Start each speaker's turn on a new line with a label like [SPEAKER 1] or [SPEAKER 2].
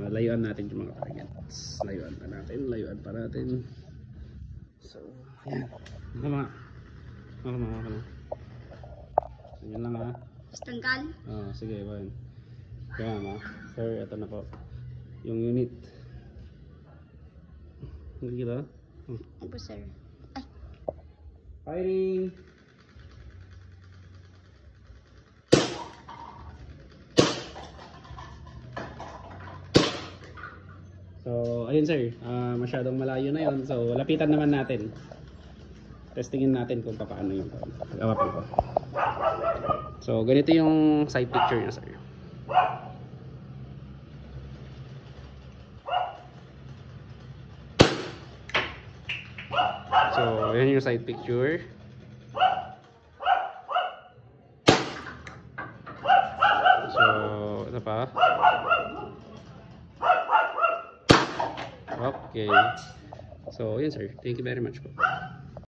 [SPEAKER 1] layuan natin yung mga targets. Layuan pa natin. So, ayan. Mga yan lang ha.
[SPEAKER 2] Tanggal?
[SPEAKER 1] Sige, one. Kaya sir, ito na po. Yung unit. Nakikita?
[SPEAKER 2] Opo, sir. Ay.
[SPEAKER 1] Firing! So, ayun sir, masyadong malayo na yon. So, lapitan naman natin. Testingin natin kung paano yung pag-awapan ko. So, ganito yung side picture niya sir. So, ayan yung side picture. So, ito pa. Okay. So, yun sir. Thank you very much po.